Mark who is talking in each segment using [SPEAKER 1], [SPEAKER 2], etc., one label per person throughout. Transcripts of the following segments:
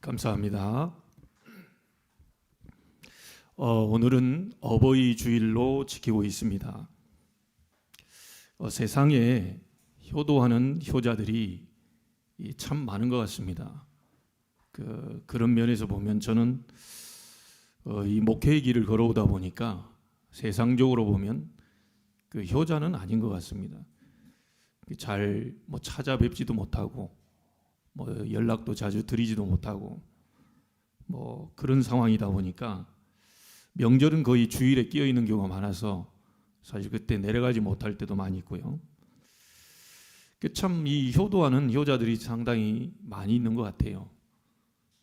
[SPEAKER 1] 감사합니다. 오늘은 어버이 주일로 지키고 있습니다. 세상에 효도하는 효자들이 참 많은 것 같습니다. 그런 면에서 보면 저는 이 목회의 길을 걸어오다 보니까 세상적으로 보면 그 효자는 아닌 것 같습니다. 잘 찾아뵙지도 못하고 연락도 자주 드리지도 못하고 그런 상황이다 보니까 명절은 거의 주일에 끼어 있는 경우가 많아서 사실 그때 내려가지 못할 때도 많이 있고요. 참 이 효도하는 효자들이 상당히 많이 있는 것 같아요.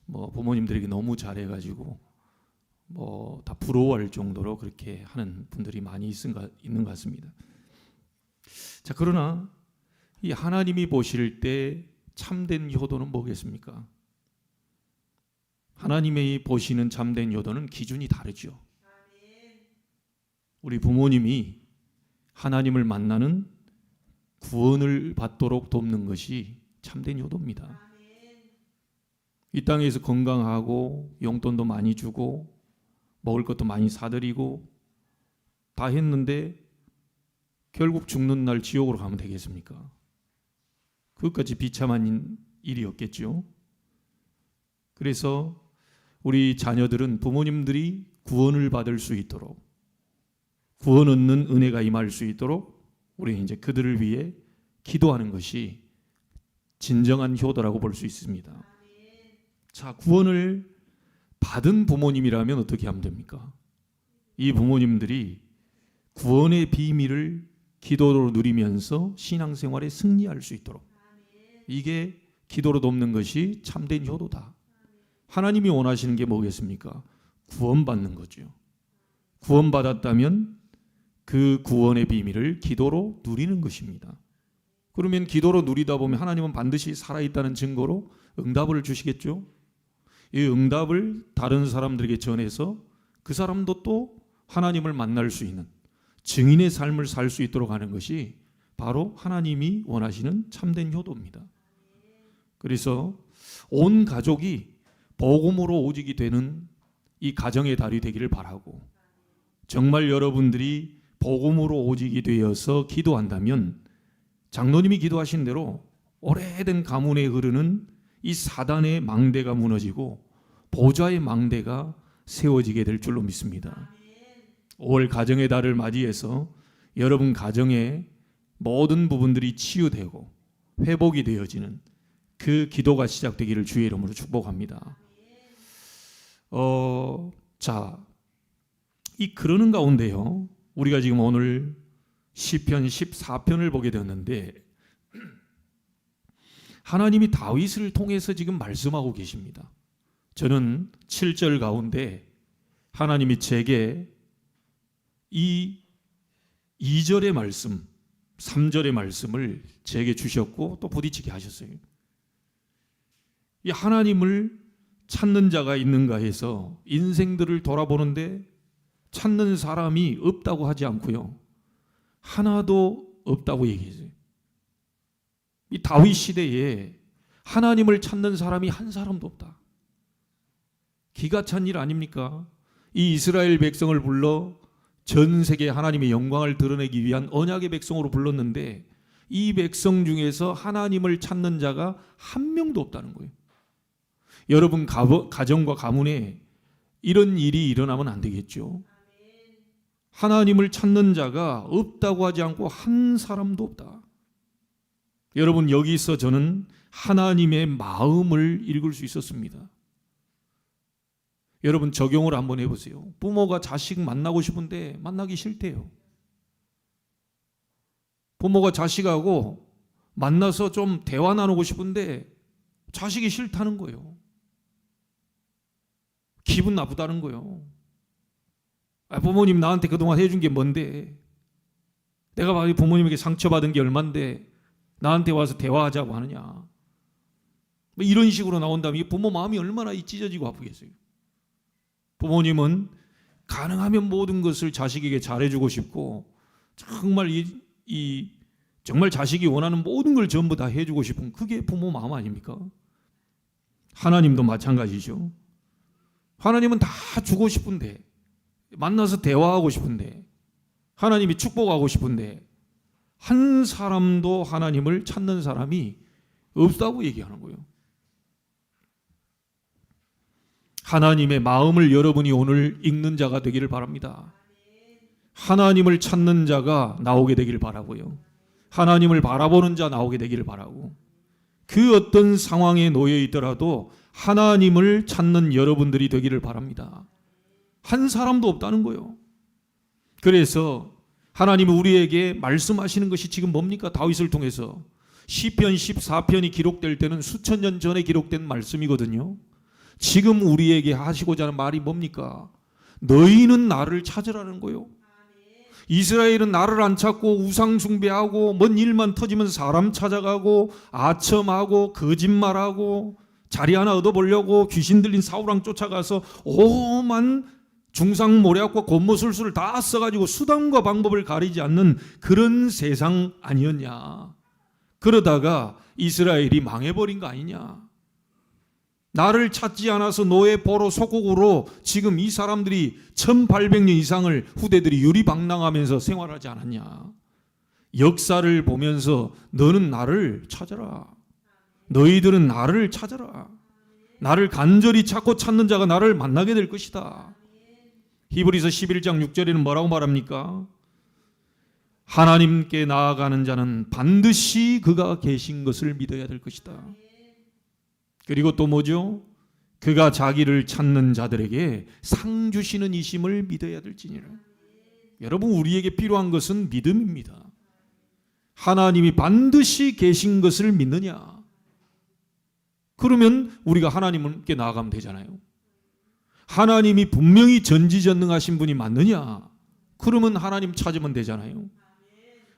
[SPEAKER 1] 부모님들에게 너무 잘해가지고 다 부러워할 정도로 그렇게 하는 분들이 많이 있는 것 같습니다. 자, 그러나 이 하나님이 보실 때 참된 효도는 뭐겠습니까? 하나님이 보시는 참된 효도는 기준이 다르죠. 우리 부모님이 하나님을 만나는 구원을 받도록 돕는 것이 참된 효도입니다. 이 땅에서 건강하고 용돈도 많이 주고 먹을 것도 많이 사드리고 다 했는데 결국 죽는 날 지옥으로 가면 되겠습니까? 그것까지 비참한 일이었겠죠. 그래서 우리 자녀들은 부모님들이 구원을 받을 수 있도록, 구원 얻는 은혜가 임할 수 있도록 우리는 이제 그들을 위해 기도하는 것이 진정한 효도라고 볼 수 있습니다. 자, 구원을 받은 부모님이라면 어떻게 하면 됩니까? 이 부모님들이 구원의 비밀을 기도로 누리면서 신앙생활에 승리할 수 있도록, 이게 기도로 돕는 것이 참된 효도다. 하나님이 원하시는 게 뭐겠습니까? 구원받는 거죠. 구원받았다면 그 구원의 비밀을 기도로 누리는 것입니다. 그러면 기도로 누리다 보면 하나님은 반드시 살아있다는 증거로 응답을 주시겠죠. 이 응답을 다른 사람들에게 전해서 그 사람도 또 하나님을 만날 수 있는 증인의 삶을 살 수 있도록 하는 것이 바로 하나님이 원하시는 참된 효도입니다. 그래서 온 가족이 복음으로 오직이 되는 이 가정의 달이 되기를 바라고, 정말 여러분들이 복음으로 오직이 되어서 기도한다면 장로님이 기도하신 대로 오래된 가문에 흐르는 이 사단의 망대가 무너지고 보좌의 망대가 세워지게 될 줄로 믿습니다. 5월 가정의 달을 맞이해서 여러분 가정의 모든 부분들이 치유되고 회복이 되어지는 그 기도가 시작되기를 주의 이름으로 축복합니다. 자, 이 그러는 가운데요, 우리가 지금 오늘 시편 14편을 보게 되었는데 하나님이 다윗을 통해서 지금 말씀하고 계십니다. 저는 7절 가운데 하나님이 제게 이 2절의 말씀, 3절의 말씀을 제게 주셨고 또 부딪히게 하셨어요. 이 하나님을 찾는 자가 있는가 해서 인생들을 돌아보는데 찾는 사람이 없다고 하지 않고요, 하나도 없다고 얘기했어요. 이 다윗 시대에 하나님을 찾는 사람이 한 사람도 없다. 기가 찬 일 아닙니까? 이 이스라엘 백성을 불러 전 세계 하나님의 영광을 드러내기 위한 언약의 백성으로 불렀는데 이 백성 중에서 하나님을 찾는 자가 한 명도 없다는 거예요. 여러분 가정과 가문에 이런 일이 일어나면 안 되겠죠. 하나님을 찾는 자가 없다고 하지 않고 한 사람도 없다. 여러분, 여기서 저는 하나님의 마음을 읽을 수 있었습니다. 여러분, 적용을 한번 해보세요. 부모가 자식 만나고 싶은데 만나기 싫대요. 부모가 자식하고 만나서 좀 대화 나누고 싶은데 자식이 싫다는 거예요. 기분 나쁘다는 거예요. 부모님 나한테 그동안 해준 게 뭔데? 내가 부모님에게 상처받은 게 얼만데 나한테 와서 대화하자고 하느냐? 이런 식으로 나온다면 부모 마음이 얼마나 찢어지고 아프겠어요. 부모님은 가능하면 모든 것을 자식에게 잘해주고 싶고 정말 정말 자식이 원하는 모든 걸 전부 다 해주고 싶은, 그게 부모 마음 아닙니까? 하나님도 마찬가지죠. 하나님은 다 주고 싶은데, 만나서 대화하고 싶은데, 하나님이 축복하고 싶은데, 한 사람도 하나님을 찾는 사람이 없다고 얘기하는 거예요. 하나님의 마음을 여러분이 오늘 읽는 자가 되기를 바랍니다. 하나님을 찾는 자가 나오게 되기를 바라고요. 하나님을 바라보는 자 나오게 되기를 바라고, 그 어떤 상황에 놓여 있더라도 하나님을 찾는 여러분들이 되기를 바랍니다. 한 사람도 없다는 거예요. 그래서 하나님은 우리에게 말씀하시는 것이 지금 뭡니까? 다윗을 통해서 시편 14편이 기록될 때는 수천 년 전에 기록된 말씀이거든요. 지금 우리에게 하시고자 하는 말이 뭡니까? 너희는 나를 찾으라는 거예요. 이스라엘은 나를 안 찾고 우상 숭배하고 뭔 일만 터지면 사람 찾아가고 아첨하고 거짓말하고 자리 하나 얻어보려고 귀신 들린 사울왕 쫓아가서 오만 중상모략과 곤모술수를 다 써가지고 수단과 방법을 가리지 않는 그런 세상 아니었냐. 그러다가 이스라엘이 망해버린 거 아니냐. 나를 찾지 않아서 노예 포로 속국으로 지금 이 사람들이 1800년 이상을 후대들이 유리방랑하면서 생활하지 않았냐. 역사를 보면서 너는 나를 찾아라. 너희들은 나를 찾아라. 나를 간절히 찾고 찾는 자가 나를 만나게 될 것이다. 히브리서 11장 6절에는 뭐라고 말합니까? 하나님께 나아가는 자는 반드시 그가 계신 것을 믿어야 될 것이다. 그리고 또 뭐죠? 그가 자기를 찾는 자들에게 상 주시는 이심을 믿어야 될지니라. 여러분, 우리에게 필요한 것은 믿음입니다. 하나님이 반드시 계신 것을 믿느냐? 그러면 우리가 하나님께 나아가면 되잖아요. 하나님이 분명히 전지전능하신 분이 맞느냐? 그러면 하나님 찾으면 되잖아요.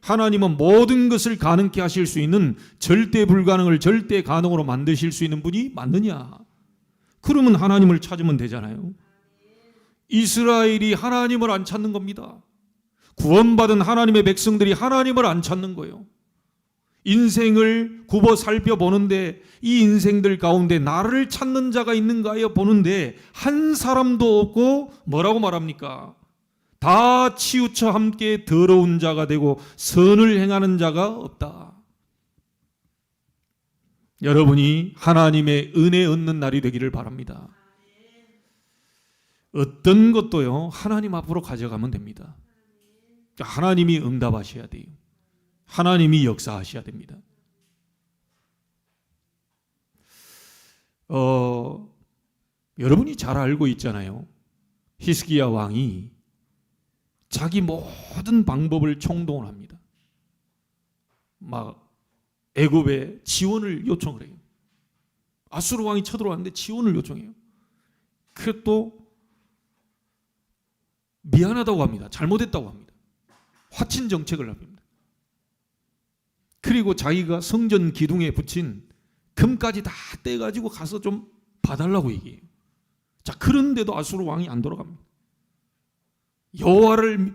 [SPEAKER 1] 하나님은 모든 것을 가능케 하실 수 있는 절대 불가능을 절대 가능으로 만드실 수 있는 분이 맞느냐? 그러면 하나님을 찾으면 되잖아요. 이스라엘이 하나님을 안 찾는 겁니다. 구원받은 하나님의 백성들이 하나님을 안 찾는 거예요. 인생을 굽어 살펴보는데 이 인생들 가운데 나를 찾는 자가 있는가 하여 보는데 한 사람도 없고 뭐라고 말합니까? 다 치우쳐 함께 더러운 자가 되고 선을 행하는 자가 없다. 여러분이 하나님의 은혜 얻는 날이 되기를 바랍니다. 어떤 것도요, 하나님 앞으로 가져가면 됩니다. 하나님이 응답하셔야 돼요. 하나님이 역사하셔야 됩니다. 여러분이 잘 알고 있잖아요. 히스기야 왕이 자기 모든 방법을 총동원 합니다. 막 애굽에 지원을 요청을 해요. 아수르 왕이 쳐들어왔는데 지원을 요청해요. 그래서 또 미안하다고 합니다. 잘못했다고 합니다. 화친 정책을 합니다. 그리고 자기가 성전 기둥에 붙인 금까지 다 떼가지고 가서 좀 봐달라고 얘기해요. 자, 그런데도 아수르 왕이 안 돌아갑니다. 여호와를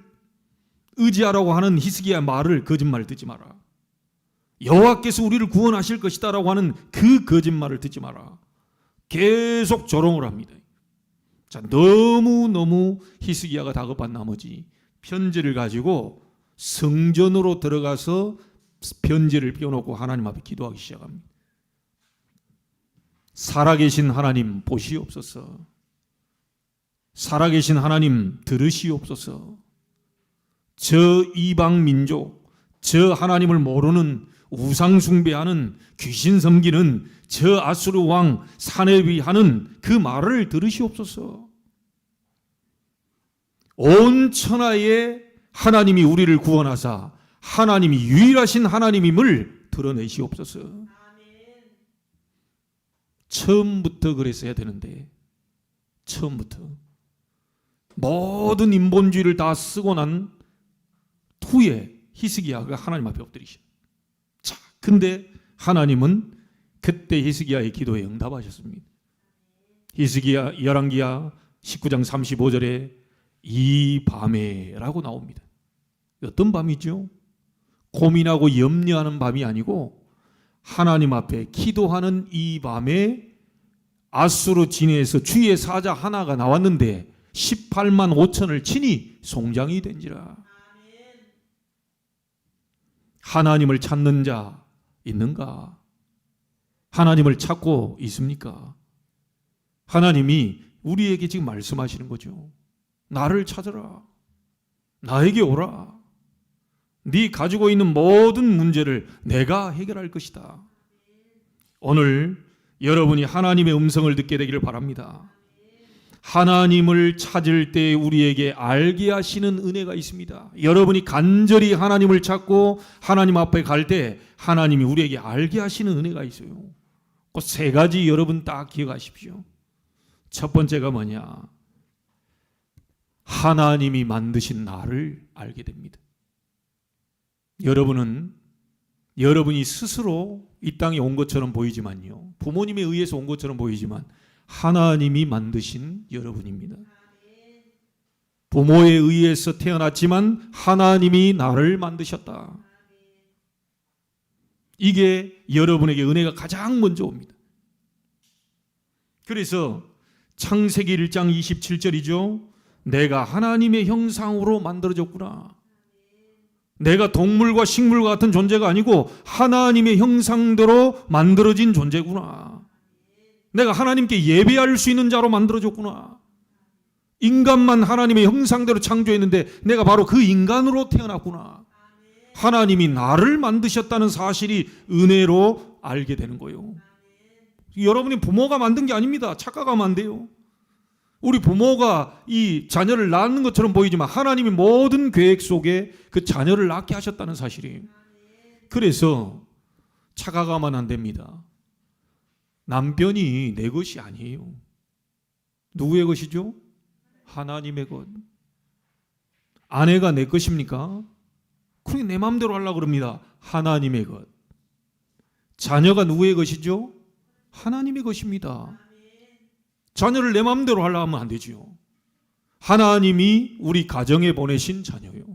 [SPEAKER 1] 의지하라고 하는 히스기야 말을 거짓말 듣지 마라. 여호와께서 우리를 구원하실 것이다라고 하는 그 거짓말을 듣지 마라. 계속 조롱을 합니다. 자, 너무 히스기야가 다급한 나머지 편지를 가지고 성전으로 들어가서 편지를 펴놓고 하나님 앞에 기도하기 시작합니다. 살아계신 하나님 보시옵소서. 살아계신 하나님 들으시옵소서. 저 이방 민족, 저 하나님을 모르는 우상 숭배하는 귀신 섬기는 저 아수르 왕 사네비 하는 그 말을 들으시옵소서. 온 천하에 하나님이 우리를 구원하사 하나님이 유일하신 하나님임을 드러내시옵소서. 처음부터 그랬어야 되는데, 처음부터 모든 인본주의를 다 쓰고 난 후에 히스기야가 하나님 앞에 엎드리셔. 자, 근데 하나님은 그때 히스기야의 기도에 응답하셨습니다. 히스기야 열왕기야 19장 35절에 이 밤에라고 나옵니다. 어떤 밤이죠? 고민하고 염려하는 밤이 아니고 하나님 앞에 기도하는 이 밤에 아수르 진에서 주의 사자 하나가 나왔는데 18만 5천을 친히 송장이 된지라. 하나님을 찾는 자 있는가? 하나님을 찾고 있습니까? 하나님이 우리에게 지금 말씀하시는 거죠. 나를 찾으라. 나에게 오라. 네 가지고 있는 모든 문제를 내가 해결할 것이다. 오늘 여러분이 하나님의 음성을 듣게 되기를 바랍니다. 하나님을 찾을 때 우리에게 알게 하시는 은혜가 있습니다. 여러분이 간절히 하나님을 찾고 하나님 앞에 갈 때 하나님이 우리에게 알게 하시는 은혜가 있어요. 그 세 가지 여러분 딱 기억하십시오. 첫 번째가 뭐냐? 하나님이 만드신 나를 알게 됩니다. 여러분은 여러분이 스스로 이 땅에 온 것처럼 보이지만요, 부모님에 의해서 온 것처럼 보이지만 하나님이 만드신 여러분입니다. 부모에 의해서 태어났지만 하나님이 나를 만드셨다. 이게 여러분에게 은혜가 가장 먼저 옵니다. 그래서 창세기 1장 27절이죠. 내가 하나님의 형상으로 만들어졌구나. 내가 동물과 식물과 같은 존재가 아니고 하나님의 형상대로 만들어진 존재구나. 내가 하나님께 예배할 수 있는 자로 만들어졌구나. 인간만 하나님의 형상대로 창조했는데 내가 바로 그 인간으로 태어났구나. 하나님이 나를 만드셨다는 사실이 은혜로 알게 되는 거예요. 여러분이 부모가 만든 게 아닙니다. 착각하면 안 돼요. 우리 부모가 이 자녀를 낳는 것처럼 보이지만 하나님이 모든 계획 속에 그 자녀를 낳게 하셨다는 사실이에요. 그래서 착각하면 안 됩니다. 남편이 내 것이 아니에요. 누구의 것이죠? 하나님의 것. 아내가 내 것입니까? 그게 내 마음대로 하려고 그럽니다. 하나님의 것. 자녀가 누구의 것이죠? 하나님의 것입니다. 자녀를 내 마음대로 하려고 하면 안 되지요. 하나님이 우리 가정에 보내신 자녀예요.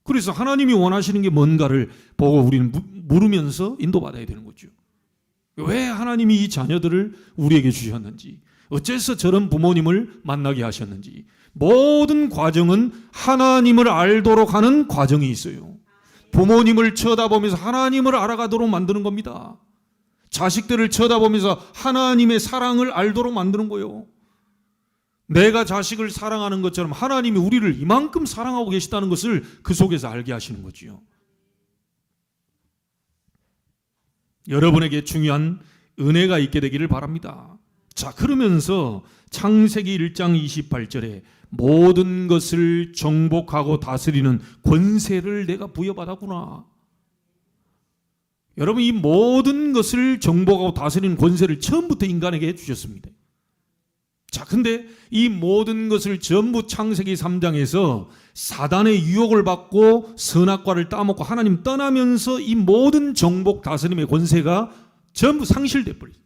[SPEAKER 1] 그래서 하나님이 원하시는 게 뭔가를 보고 우리는 물으면서 인도받아야 되는 거죠. 왜 하나님이 이 자녀들을 우리에게 주셨는지, 어째서 저런 부모님을 만나게 하셨는지, 모든 과정은 하나님을 알도록 하는 과정이 있어요. 부모님을 쳐다보면서 하나님을 알아가도록 만드는 겁니다. 자식들을 쳐다보면서 하나님의 사랑을 알도록 만드는 거예요. 내가 자식을 사랑하는 것처럼 하나님이 우리를 이만큼 사랑하고 계시다는 것을 그 속에서 알게 하시는 거지요. 여러분에게 중요한 은혜가 있게 되기를 바랍니다. 자, 그러면서 창세기 1장 28절에 모든 것을 정복하고 다스리는 권세를 내가 부여받았구나. 여러분, 이 모든 것을 정복하고 다스리는 권세를 처음부터 인간에게 해주셨습니다. 자, 근데 이 모든 것을 전부 창세기 3장에서 사단의 유혹을 받고 선악과를 따먹고 하나님 떠나면서 이 모든 정복 다스림의 권세가 전부 상실돼 버렸어요.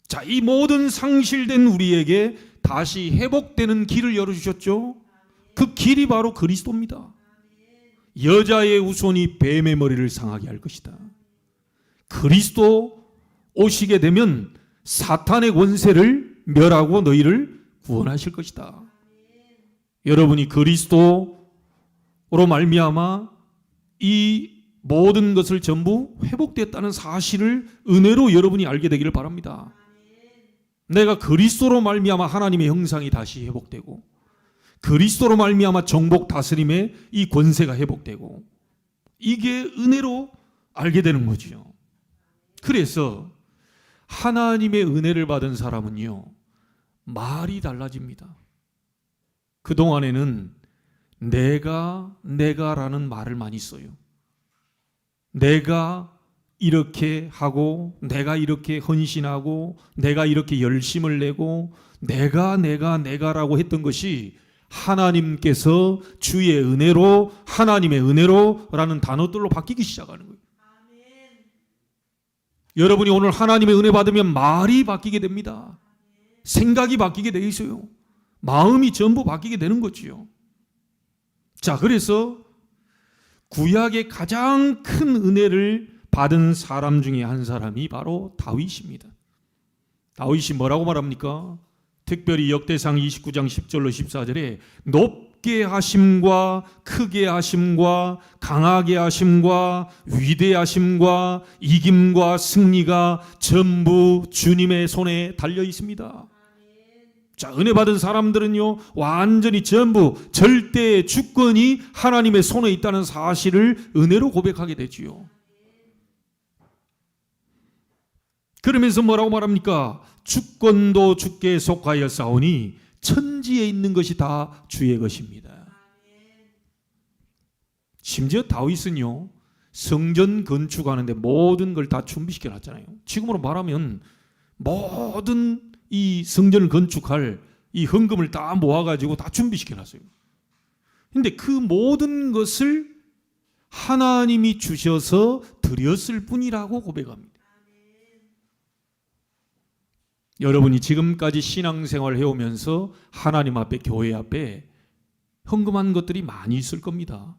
[SPEAKER 1] 자, 이 모든 상실된 우리에게 다시 회복되는 길을 열어주셨죠. 그 길이 바로 그리스도입니다. 여자의 후손이 뱀의 머리를 상하게 할 것이다. 그리스도 오시게 되면 사탄의 권세를 멸하고 너희를 구원하실 것이다. 여러분이 그리스도로 말미암아 이 모든 것을 전부 회복됐다는 사실을 은혜로 여러분이 알게 되기를 바랍니다. 내가 그리스도로 말미암아 하나님의 형상이 다시 회복되고, 그리스도로 말미암아 정복 다스림의 이 권세가 회복되고, 이게 은혜로 알게 되는 거죠. 그래서 하나님의 은혜를 받은 사람은요, 말이 달라집니다. 그동안에는 내가라는 말을 많이 써요. 내가 이렇게 하고, 내가 이렇게 헌신하고, 내가 이렇게 열심을 내고, 내가라고 했던 것이 하나님께서 주의 은혜로, 하나님의 은혜로라는 단어들로 바뀌기 시작하는 거예요. 여러분이 오늘 하나님의 은혜 받으면 말이 바뀌게 됩니다. 생각이 바뀌게 돼 있어요. 마음이 전부 바뀌게 되는 거지요. 자, 그래서 구약의 가장 큰 은혜를 받은 사람 중에 한 사람이 바로 다윗입니다. 다윗이 뭐라고 말합니까? 특별히 역대상 29장 10절로 14절에 높게 하심과 크게 하심과 강하게 하심과 위대하심과 이김과 승리가 전부 주님의 손에 달려 있습니다. 자, 은혜 받은 사람들은요, 완전히 전부 절대 주권이 하나님의 손에 있다는 사실을 은혜로 고백하게 되지요. 그러면서 뭐라고 말합니까? 주권도 주께 속하여 싸우니 천지에 있는 것이 다 주의 것입니다. 심지어 다윗은요, 성전 건축하는데 모든 걸 다 준비시켜 놨잖아요. 지금으로 말하면 모든 이 성전을 건축할 이 헌금을 다 모아가지고 다 준비시켜 놨어요. 근데 그 모든 것을 하나님이 주셔서 드렸을 뿐이라고 고백합니다. 여러분이 지금까지 신앙생활을 해오면서 하나님 앞에, 교회 앞에 헌금한 것들이 많이 있을 겁니다.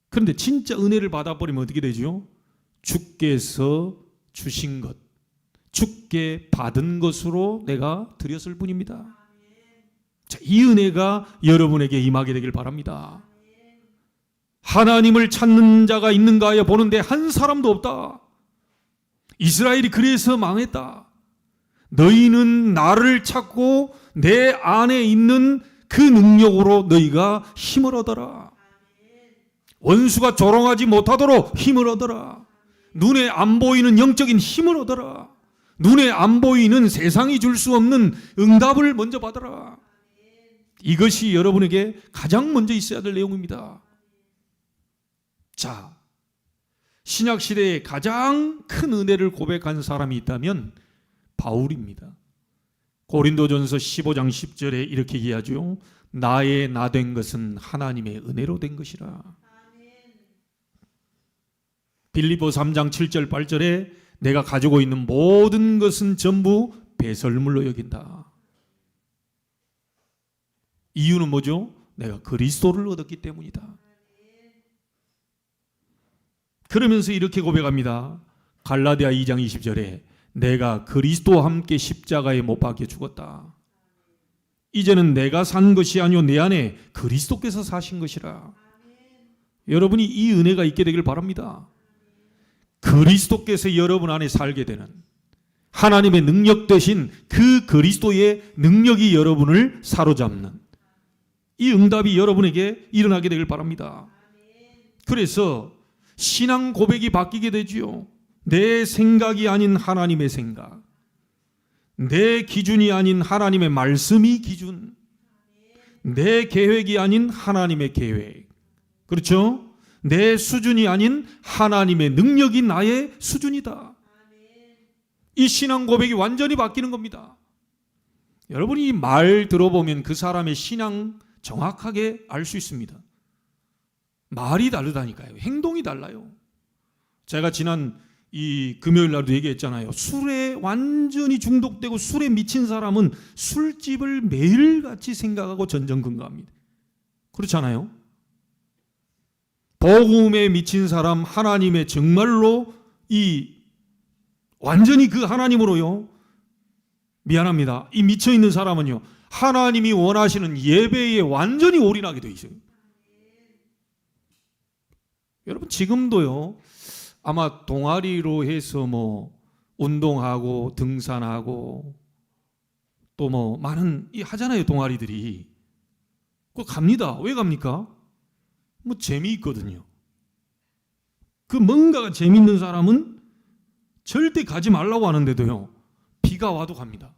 [SPEAKER 1] 그런데 진짜 은혜를 받아버리면 어떻게 되죠? 주께서 주신 것, 주께 받은 것으로 내가 드렸을 뿐입니다. 자, 이 은혜가 여러분에게 임하게 되길 바랍니다. 하나님을 찾는 자가 있는가 하여 보는데 한 사람도 없다. 이스라엘이 그래서 망했다. 너희는 나를 찾고 내 안에 있는 그 능력으로 너희가 힘을 얻어라. 원수가 조롱하지 못하도록 힘을 얻어라. 눈에 안 보이는 영적인 힘을 얻어라. 눈에 안 보이는 세상이 줄 수 없는 응답을 먼저 받아라. 이것이 여러분에게 가장 먼저 있어야 될 내용입니다. 자, 신약시대에 가장 큰 은혜를 고백한 사람이 있다면 바울입니다. 고린도전서 15장 10절에 이렇게 얘기하죠. 나의 나 된 것은 하나님의 은혜로 된 것이라. 빌립보 3장 7절 8절에 내가 가지고 있는 모든 것은 전부 배설물로 여긴다. 이유는 뭐죠? 내가 그리스도를 얻었기 때문이다. 그러면서 이렇게 고백합니다. 갈라디아 2장 20절에 내가 그리스도와 함께 십자가에 못 박혀 죽었다. 이제는 내가 산 것이 아니오 내 안에 그리스도께서 사신 것이라. 여러분이 이 은혜가 있게 되길 바랍니다. 그리스도께서 여러분 안에 살게 되는 하나님의 능력 대신 그 그리스도의 능력이 여러분을 사로잡는 이 응답이 여러분에게 일어나게 되길 바랍니다. 그래서 신앙 고백이 바뀌게 되지요. 내 생각이 아닌 하나님의 생각, 내 기준이 아닌 하나님의 말씀이 기준, 내 계획이 아닌 하나님의 계획, 그렇죠? 내 수준이 아닌 하나님의 능력이 나의 수준이다. 이 신앙 고백이 완전히 바뀌는 겁니다. 여러분이 이 말 들어보면 그 사람의 신앙 정확하게 알 수 있습니다. 말이 다르다니까요. 행동이 달라요. 제가 지난 이 금요일 날도 얘기했잖아요. 술에 완전히 중독되고 술에 미친 사람은 술집을 매일같이 생각하고 전전긍긍합니다. 그렇잖아요. 복음에 미친 사람, 하나님의 정말로 이 완전히 그 하나님으로요, 미안합니다, 이 미쳐있는 사람은요 하나님이 원하시는 예배에 완전히 올인하게 돼 있어요. 여러분 지금도요 아마 동아리로 해서 뭐 운동하고 등산하고 또 뭐 많은 하잖아요. 동아리들이 그 갑니다. 왜 갑니까? 뭐 재미있거든요. 그 뭔가가 재미있는 사람은 절대 가지 말라고 하는데도요 비가 와도 갑니다.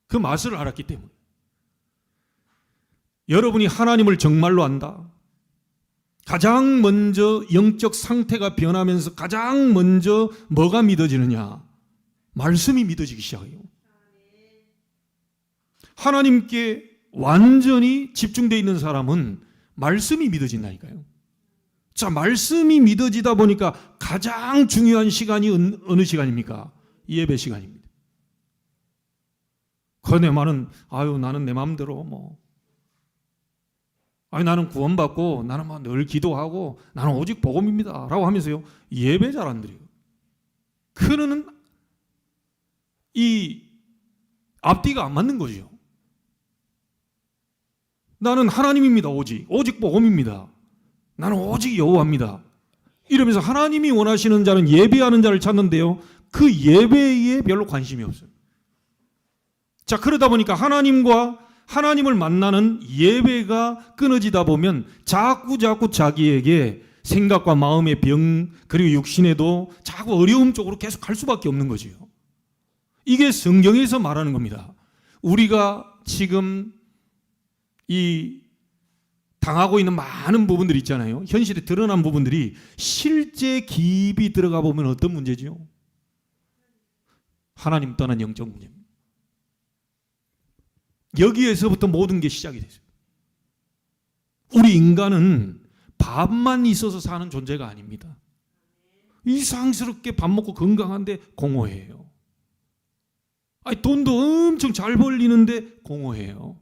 [SPEAKER 1] 그 맛을 알았기 때문에. 여러분이 하나님을 정말로 안다, 가장 먼저 영적 상태가 변하면서 가장 먼저 뭐가 믿어지느냐? 말씀이 믿어지기 시작해요. 하나님께 완전히 집중되어 있는 사람은 말씀이 믿어진다니까요. 자, 말씀이 믿어지다 보니까 가장 중요한 시간이 어느 시간입니까? 예배 시간입니다. 그 내 말은 나는 내 마음대로 나는 구원받고 나는 늘 기도하고 나는 오직 복음입니다 라고 하면서요 예배 잘 안 드려요. 그러는 이 앞뒤가 안 맞는 거죠. 나는 하나님입니다. 오직 복음입니다. 나는 오직 여호와입니다. 이러면서 하나님이 원하시는 자는 예배하는 자를 찾는데요, 그 예배에 별로 관심이 없어요. 자, 그러다 보니까 하나님을 만나는 예배가 끊어지다 보면 자꾸 자기에게 생각과 마음의 병, 그리고 육신에도 자꾸 어려움 쪽으로 계속 갈 수밖에 없는 거지요. 이게 성경에서 말하는 겁니다. 우리가 지금 이 당하고 있는 많은 부분들이 있잖아요. 현실에 드러난 부분들이 실제 깊이 들어가 보면 어떤 문제지요? 하나님 떠난 영적 문제입니다. 여기에서부터 모든 게 시작이 됐어요. 우리 인간은 밥만 있어서 사는 존재가 아닙니다. 이상스럽게 밥 먹고 건강한데 공허해요. 아니, 돈도 엄청 잘 벌리는데 공허해요.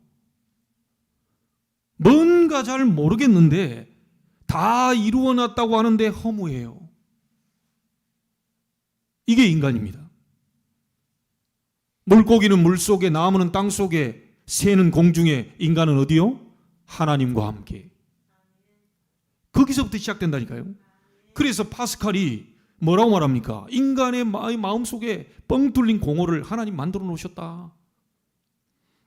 [SPEAKER 1] 뭔가 잘 모르겠는데 다 이루어놨다고 하는데 허무해요. 이게 인간입니다. 물고기는 물속에, 나무는 땅속에, 새는 공중에, 인간은 어디요? 하나님과 함께. 거기서부터 시작된다니까요. 그래서 파스칼이 뭐라고 말합니까? 인간의 마음속에 뻥 뚫린 공허를 하나님 만들어 놓으셨다.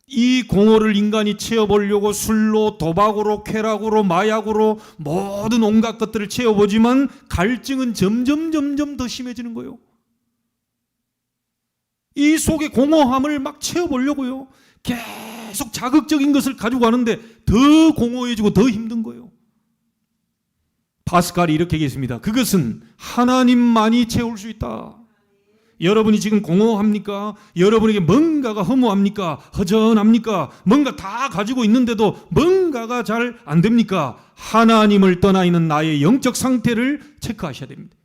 [SPEAKER 1] 이 공허를 인간이 채워보려고 술로, 도박으로, 쾌락으로, 마약으로 모든 온갖 것들을 채워보지만 갈증은 점점 더 심해지는 거예요. 이 속의 공허함을 막 채워보려고요, 계속 자극적인 것을 가지고 가는데 더 공허해지고 더 힘든 거예요. 파스칼이 이렇게 얘기했습니다. 그것은 하나님만이 채울 수 있다. 여러분이 지금 공허합니까? 여러분에게 뭔가가 허무합니까? 허전합니까? 뭔가 다 가지고 있는데도 뭔가가 잘 안 됩니까? 하나님을 떠나 있는 나의 영적 상태를 체크하셔야 됩니다.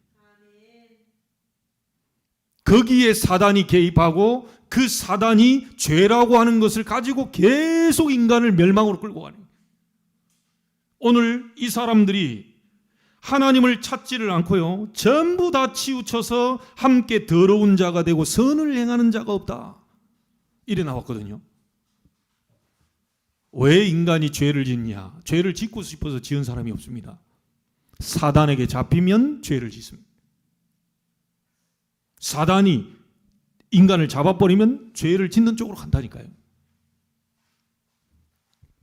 [SPEAKER 1] 거기에 사단이 개입하고 그 사단이 죄라고 하는 것을 가지고 계속 인간을 멸망으로 끌고 가는 거예요. 오늘 이 사람들이 하나님을 찾지를 않고요, 전부 다 치우쳐서 함께 더러운 자가 되고 선을 행하는 자가 없다, 이래 나왔거든요. 왜 인간이 죄를 짓냐? 죄를 짓고 싶어서 지은 사람이 없습니다. 사단에게 잡히면 죄를 짓습니다. 사단이 인간을 잡아버리면 죄를 짓는 쪽으로 간다니까요.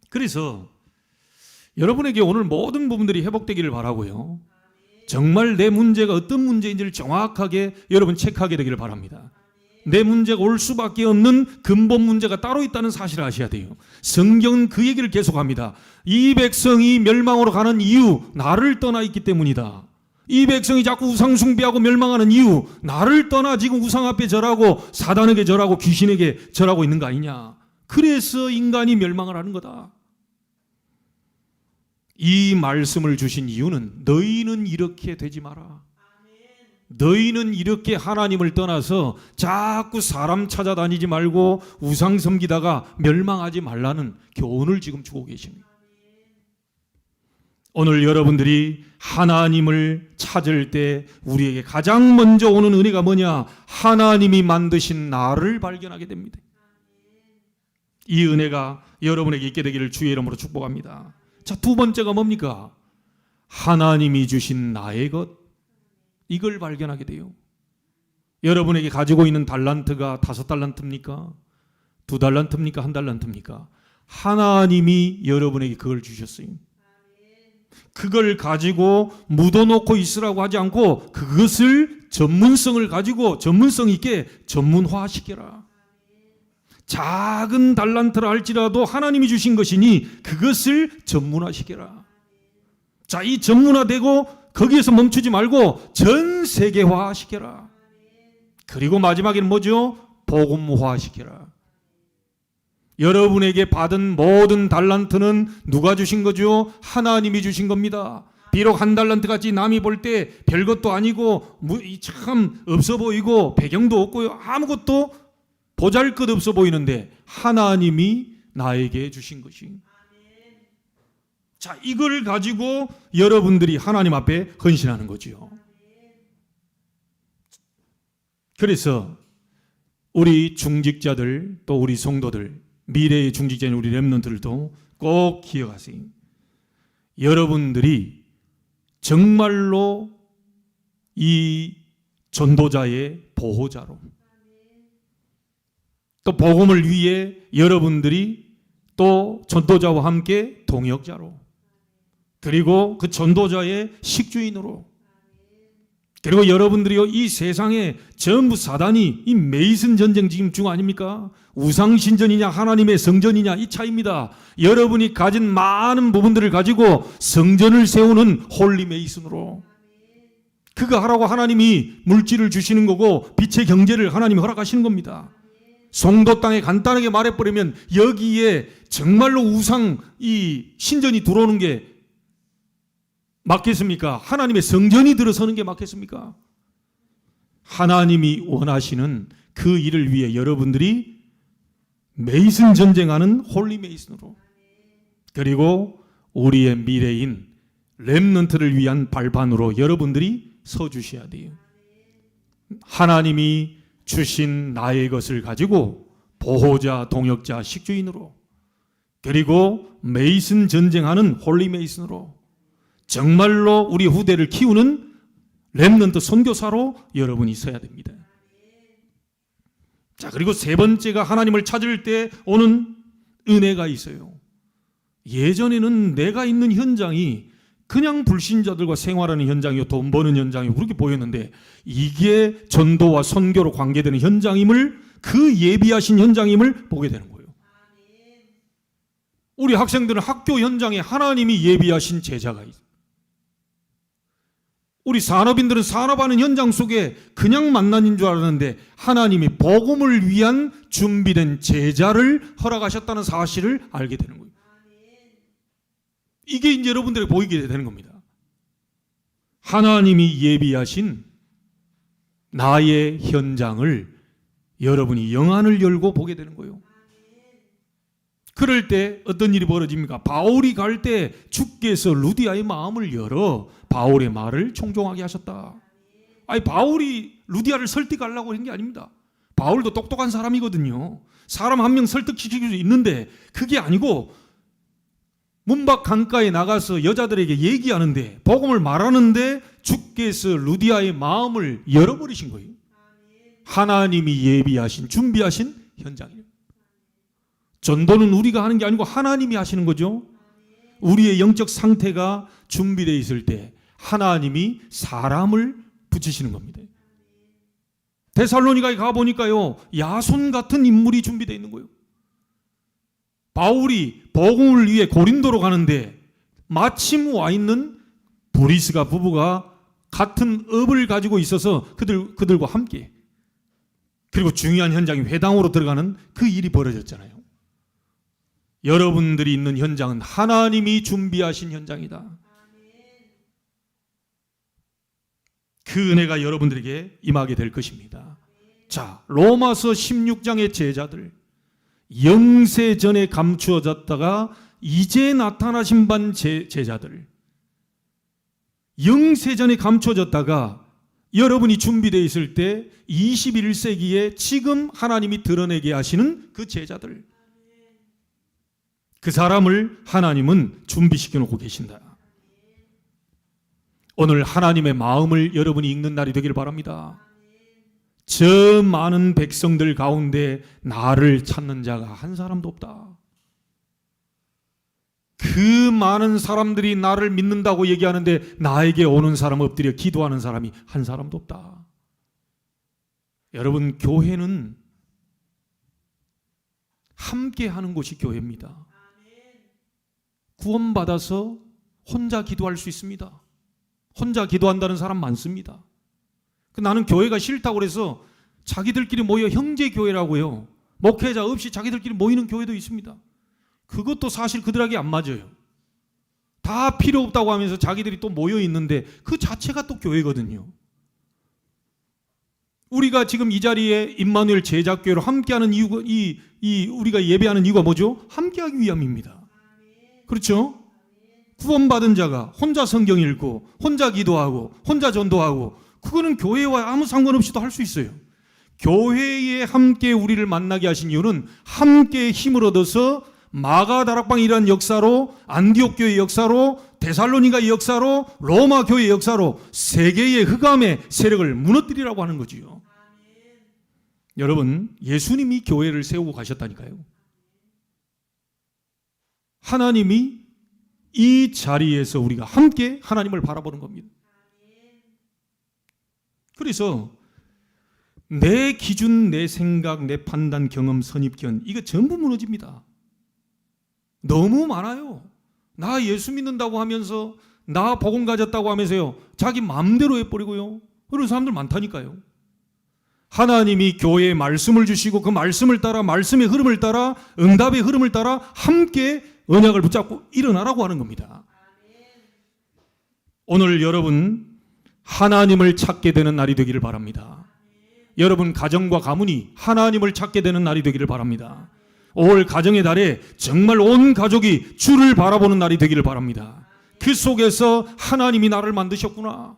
[SPEAKER 1] 그래서 여러분에게 오늘 모든 부분들이 회복되기를 바라고요, 정말 내 문제가 어떤 문제인지를 정확하게 여러분 체크하게 되기를 바랍니다. 내 문제가 올 수밖에 없는 근본 문제가 따로 있다는 사실을 아셔야 돼요. 성경은 그 얘기를 계속합니다. 이 백성이 멸망으로 가는 이유, 나를 떠나 있기 때문이다. 이 백성이 자꾸 우상 숭배하고 멸망하는 이유, 나를 떠나 지금 우상 앞에 절하고 사단에게 절하고 귀신에게 절하고 있는 거 아니냐. 그래서 인간이 멸망을 하는 거다. 이 말씀을 주신 이유는 너희는 이렇게 되지 마라. 너희는 이렇게 하나님을 떠나서 자꾸 사람 찾아다니지 말고 우상 섬기다가 멸망하지 말라는 교훈을 지금 주고 계십니다. 오늘 여러분들이 하나님을 찾을 때 우리에게 가장 먼저 오는 은혜가 뭐냐? 하나님이 만드신 나를 발견하게 됩니다. 이 은혜가 여러분에게 있게 되기를 주의 이름으로 축복합니다. 자, 두 번째가 뭡니까? 하나님이 주신 나의 것, 이걸 발견하게 돼요. 여러분에게 가지고 있는 달란트가 5달란트입니까? 2달란트입니까? 1달란트입니까? 하나님이 여러분에게 그걸 주셨어요. 그걸 가지고 묻어놓고 있으라고 하지 않고 그것을 전문성을 가지고 전문성 있게 전문화시켜라. 작은 달란트라 할지라도 하나님이 주신 것이니 그것을 전문화시켜라. 자, 이 전문화되고 거기에서 멈추지 말고 전 세계화시켜라. 그리고 마지막에는 뭐죠? 복음화시켜라. 여러분에게 받은 모든 달란트는 누가 주신 거죠? 하나님이 주신 겁니다. 비록 1달란트 같이 남이 볼 때 별것도 아니고 참 없어 보이고 배경도 없고요, 아무것도 보잘것없어 보이는데 하나님이 나에게 주신 것이. 자, 이걸 가지고 여러분들이 하나님 앞에 헌신하는 거지요. 그래서 우리 중직자들 또 우리 성도들, 미래의 중직자인 우리 렘넌트들도 꼭 기억하세요. 여러분들이 정말로 이 전도자의 보호자로, 또 복음을 위해 여러분들이 또 전도자와 함께 동역자로, 그리고 그 전도자의 식주인으로, 그리고 여러분들이요, 이 세상에 전부 사단이 이 메이슨 전쟁 지금 중 아닙니까? 우상신전이냐 하나님의 성전이냐 이 차이입니다. 여러분이 가진 많은 부분들을 가지고 성전을 세우는 홀리 메이슨으로, 그거 하라고 하나님이 물질을 주시는 거고 빛의 경제를 하나님이 허락하시는 겁니다. 송도 땅에 간단하게 말해버리면 여기에 정말로 우상 이 신전이 들어오는 게 맞겠습니까? 하나님의 성전이 들어서는 게 맞겠습니까? 하나님이 원하시는 그 일을 위해 여러분들이 메이슨 전쟁하는 홀리 메이슨으로, 그리고 우리의 미래인 렘넌트를 위한 발판으로 여러분들이 서주셔야 돼요. 하나님이 주신 나의 것을 가지고 보호자, 동역자, 식주인으로, 그리고 메이슨 전쟁하는 홀리 메이슨으로 정말로 우리 후대를 키우는 렘넌트 선교사로 여러분이 서야 됩니다. 자, 그리고 세 번째가 하나님을 찾을 때 오는 은혜가 있어요. 예전에는 내가 있는 현장이 그냥 불신자들과 생활하는 현장이요, 돈 버는 현장이요, 그렇게 보였는데 이게 전도와 선교로 관계되는 현장임을, 그 예비하신 현장임을 보게 되는 거예요. 우리 학생들은 학교 현장에 하나님이 예비하신 제자가 있어요. 우리 산업인들은 산업하는 현장 속에 그냥 만난인 줄 알았는데 하나님이 복음을 위한 준비된 제자를 허락하셨다는 사실을 알게 되는 거예요. 이게 이제 여러분들에게 보이게 되는 겁니다. 하나님이 예비하신 나의 현장을 여러분이 영안을 열고 보게 되는 거예요. 그럴 때 어떤 일이 벌어집니까? 바울이 갈 때 주께서 루디아의 마음을 열어 바울의 말을 청종하게 하셨다. 아니, 바울이 루디아를 설득하려고 한 게 아닙니다. 바울도 똑똑한 사람이거든요. 사람 한 명 설득시킬 수 있는데 그게 아니고 문밖 강가에 나가서 여자들에게 얘기하는데, 복음을 말하는데 주께서 루디아의 마음을 열어버리신 거예요. 하나님이 예비하신, 준비하신 현장이에요. 전도는 우리가 하는 게 아니고 하나님이 하시는 거죠. 우리의 영적 상태가 준비되어 있을 때 하나님이 사람을 붙이시는 겁니다. 데살로니가에 가보니까요, 야손 같은 인물이 준비되어 있는 거예요. 바울이 복음을 위해 고린도로 가는데 마침 와 있는 브리스가 부부가 같은 업을 가지고 있어서 그들과 함께, 그리고 중요한 현장이 회당으로 들어가는 그 일이 벌어졌잖아요. 여러분들이 있는 현장은 하나님이 준비하신 현장이다. 그 은혜가 여러분들에게 임하게 될 것입니다. 자, 로마서 16장의 제자들, 영세 전에 감추어졌다가 이제 나타나신 반 제자들, 영세 전에 감추어졌다가 여러분이 준비되어 있을 때 21세기에 지금 하나님이 드러내게 하시는 그 제자들, 그 사람을 하나님은 준비시켜 놓고 계신다. 오늘 하나님의 마음을 여러분이 읽는 날이 되길 바랍니다. 저 많은 백성들 가운데 나를 찾는 자가 한 사람도 없다. 그 많은 사람들이 나를 믿는다고 얘기하는데 나에게 오는 사람, 엎드려 기도하는 사람이 한 사람도 없다. 여러분, 교회는 함께 하는 곳이 교회입니다. 구원받아서 혼자 기도할 수 있습니다. 혼자 기도한다는 사람 많습니다. 나는 교회가 싫다고 그래서 자기들끼리 모여 형제교회라고요, 목회자 없이 자기들끼리 모이는 교회도 있습니다. 그것도 사실 그들에게 안 맞아요. 다 필요 없다고 하면서 자기들이 또 모여 있는데 그 자체가 또 교회거든요. 우리가 지금 이 자리에 임마누엘 제자교회로 함께하는 이유가, 우리가 예배하는 이유가 뭐죠? 함께하기 위함입니다. 그렇죠? 구원받은 자가 혼자 성경 읽고 혼자 기도하고 혼자 전도하고, 그거는 교회와 아무 상관없이도 할 수 있어요. 교회에 함께 우리를 만나게 하신 이유는 함께 힘을 얻어서 마가다락방이라는 역사로, 안디옥 교회 역사로, 데살로니가 역사로, 로마 교회 역사로 세계의 흑암의 세력을 무너뜨리라고 하는 거지요. 여러분, 예수님이 교회를 세우고 가셨다니까요. 하나님이 이 자리에서 우리가 함께 하나님을 바라보는 겁니다. 그래서 내 기준, 내 생각, 내 판단, 경험, 선입견, 이거 전부 무너집니다. 너무 많아요. 나 예수 믿는다고 하면서, 나 복음 가졌다고 하면서요, 자기 마음대로 해버리고요. 그런 사람들 많다니까요. 하나님이 교회에 말씀을 주시고 그 말씀을 따라, 말씀의 흐름을 따라, 응답의 흐름을 따라 함께 언약을 붙잡고 일어나라고 하는 겁니다. 오늘 여러분 하나님을 찾게 되는 날이 되기를 바랍니다. 여러분 가정과 가문이 하나님을 찾게 되는 날이 되기를 바랍니다. 5월 가정의 달에 정말 온 가족이 주를 바라보는 날이 되기를 바랍니다. 그 속에서 하나님이 나를 만드셨구나,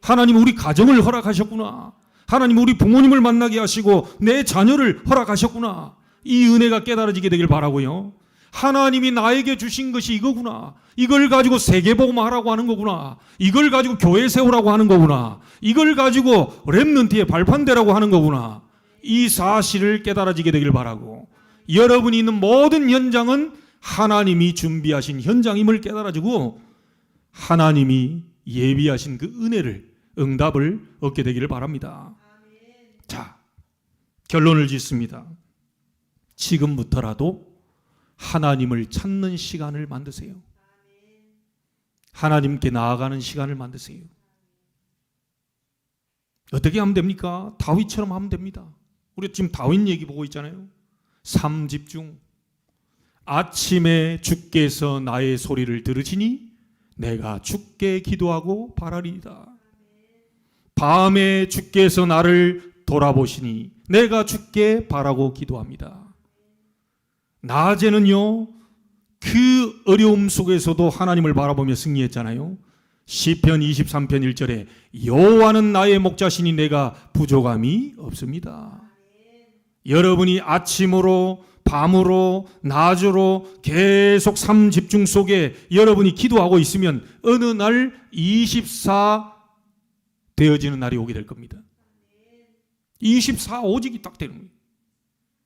[SPEAKER 1] 하나님 우리 가정을 허락하셨구나, 하나님 우리 부모님을 만나게 하시고 내 자녀를 허락하셨구나, 이 은혜가 깨달아지게 되길 바라고요. 하나님이 나에게 주신 것이 이거구나, 이걸 가지고 세계복음하라고 하는 거구나, 이걸 가지고 교회 세우라고 하는 거구나, 이걸 가지고 렘넌트의 발판되라고 하는 거구나, 이 사실을 깨달아지게 되길 바라고, 여러분이 있는 모든 현장은 하나님이 준비하신 현장임을 깨달아지고 하나님이 예비하신 그 은혜를, 응답을 얻게 되기를 바랍니다. 자, 결론을 짓습니다. 지금부터라도 하나님을 찾는 시간을 만드세요. 하나님께 나아가는 시간을 만드세요. 어떻게 하면 됩니까? 다윗처럼 하면 됩니다. 우리 지금 다윗 얘기 보고 있잖아요. 삶 집중. 아침에 주께서 나의 소리를 들으시니 내가 주께 기도하고 바라리이다. 밤에 주께서 나를 돌아보시니 내가 주께 바라고 기도합니다. 낮에는요, 그 어려움 속에서도 하나님을 바라보며 승리했잖아요. 시편 23편 1절에 여호와는 나의 목자시니 내가 부족함이 없습니다. 여러분이 아침으로, 밤으로, 낮으로 계속 삶 집중 속에 여러분이 기도하고 있으면 어느 날 24 되어지는 날이 오게 될 겁니다. 24 오직이 딱 되는 거예요.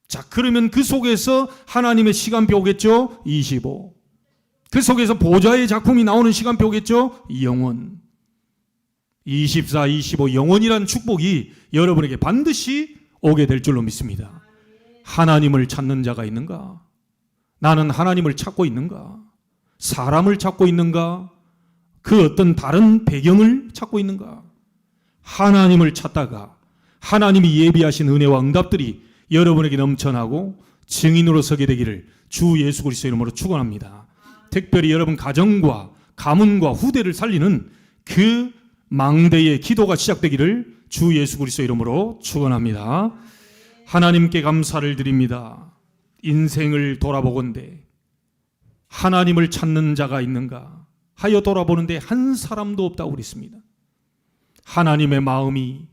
[SPEAKER 1] 자, 그러면 그 속에서 하나님의 시간표 오겠죠? 25. 그 속에서 보좌의 작품이 나오는 시간표 오겠죠? 영원. 24, 25 영원이란 축복이 여러분에게 반드시 오게 될 줄로 믿습니다. 하나님을 찾는 자가 있는가? 나는 하나님을 찾고 있는가? 사람을 찾고 있는가? 그 어떤 다른 배경을 찾고 있는가? 하나님을 찾다가 하나님이 예비하신 은혜와 응답들이 여러분에게 넘쳐나고 증인으로 서게 되기를 주 예수 그리스도 이름으로 축원합니다. 특별히 여러분 가정과 가문과 후대를 살리는 그 망대의 기도가 시작되기를 주 예수 그리스도 이름으로 축원합니다. 하나님께 감사를 드립니다. 인생을 돌아보건대 하나님을 찾는 자가 있는가 하여 돌아보는데 한 사람도 없다고 그랬습니다. 하나님의 마음이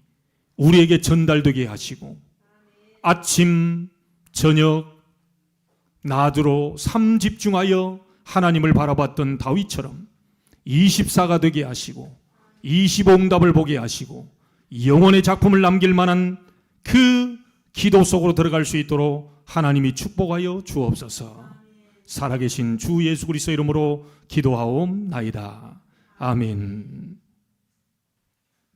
[SPEAKER 1] 우리에게 전달되게 하시고 아침, 저녁, 낮으로 삶 집중하여 하나님을 바라봤던 다윗처럼 24가 되게 하시고 25응답을 보게 하시고 영혼의 작품을 남길 만한 그 기도 속으로 들어갈 수 있도록 하나님이 축복하여 주옵소서. 살아계신 주 예수 그리스도 이름으로 기도하옵나이다. 아멘.